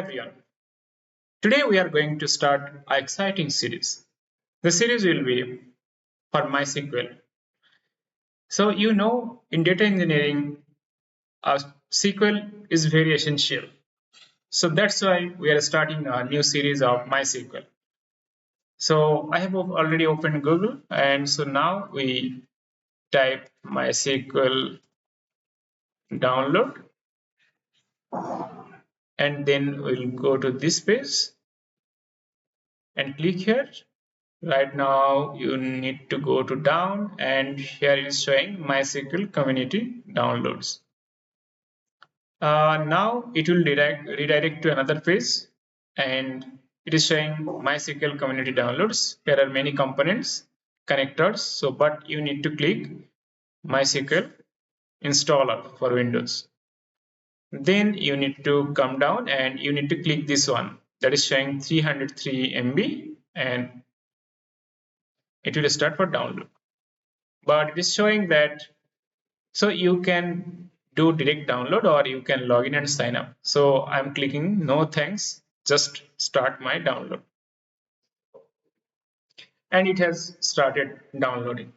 everyone. Today we are going to start an exciting series. The series will be for MySQL. So in data engineering, SQL is very essential. So that's why we are starting a new series of MySQL. So I have already opened Google, and so now we type MySQL download, and then we'll go to this page and click here. Right now you need to go to down, and here it is showing MySQL community downloads. Now it will redirect to another page, and it is showing MySQL community downloads. There are many components, connectors, so but you need to click MySQL installer for Windows. Then you need to come down and you need to click this one that is showing 303 MB, and it will start for download. But it is showing that so you can do direct download or you can log in and sign up. So I'm clicking no thanks, just start my download, and it has started downloading.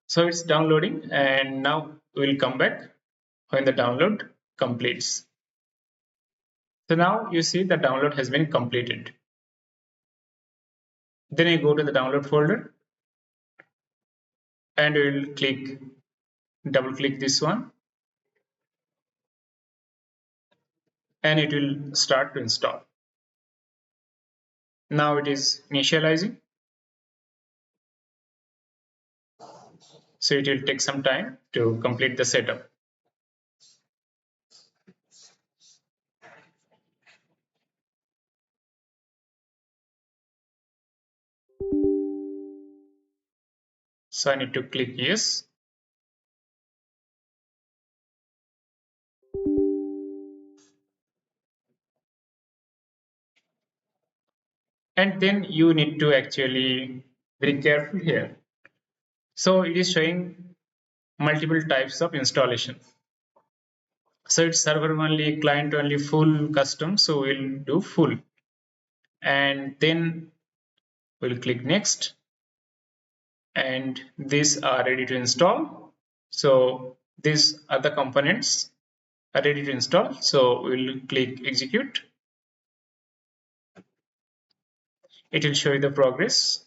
So it's downloading, and now we'll come back when the download completes. So now you see the download has been completed. Then you go to the download folder and we'll double click this one, and it will start to install. Now it is initializing, so it will take some time to complete the setup. So I need to click yes. And then you need to actually be careful here. So it is showing multiple types of installation. So it's server only, client only, full, custom. So we'll do full, and then we'll click next, and these are ready to install. So these are the components are ready to install. So we'll click execute. It will show you the progress.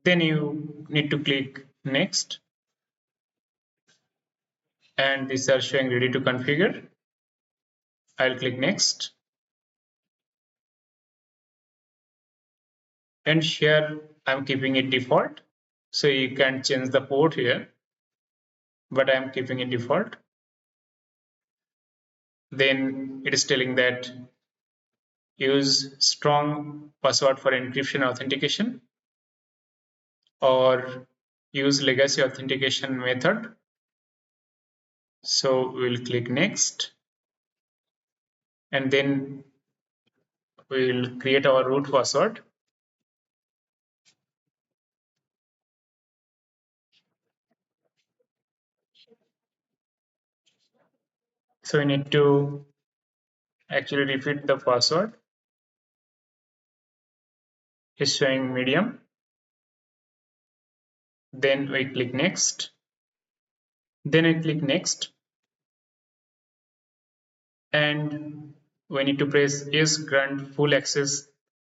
Then you need to click next, and these are showing ready to configure. I'll click next, and here I'm keeping it default. So you can change the port here, but I'm keeping it default. Then it is telling that use strong password for encryption authentication or use legacy authentication method. So we'll click next, and then we'll create our root password. So we need to actually repeat the password. It's showing medium. Then we click next. Then I click next, and we need to press yes, grant full access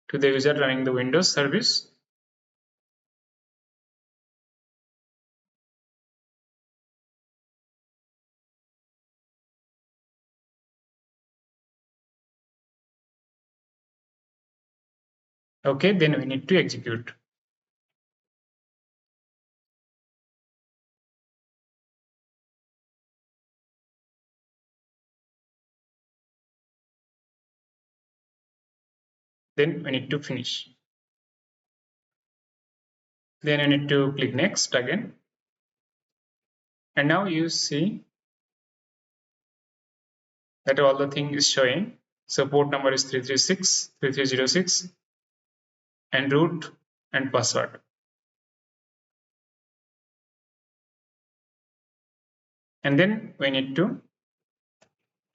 to the user running the Windows service. Okay, then we need to execute. Then we need to finish. Then you need to click next again. And now you see that all the thing is showing. So port number is 336, 3306, and root and password. And then we need to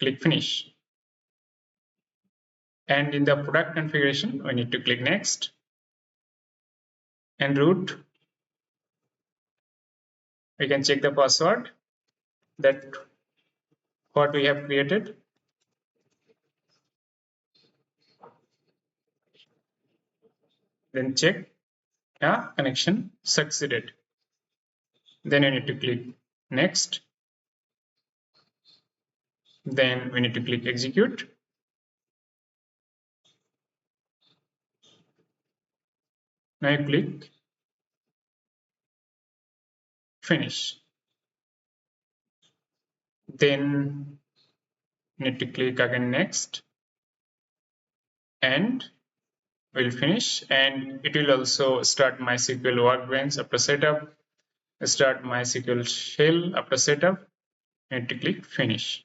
click finish. And in the product configuration, we need to click next and root. We can check the password that what we have created. Then check, yeah, connection succeeded. Then you need to click next. Then we need to click execute. Now you click finish. Then you need to click again next and we'll finish. And it will also start MySQL workbench after setup, start MySQL shell after setup. You need to click finish.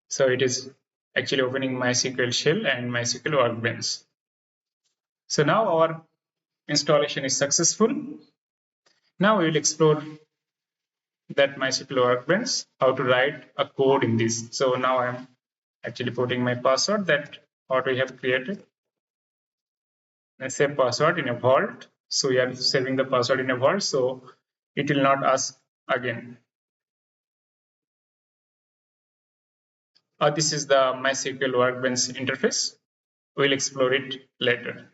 So it is actually opening MySQL shell and MySQL workbench. So now our installation is successful. Now we will explore that MySQL workbench, how to write a code in this. So now I'm actually putting my password that what we have created. Let's say password in a vault. So we are saving the password in a vault, so it will not ask again. This is the MySQL workbench interface. We'll explore it later.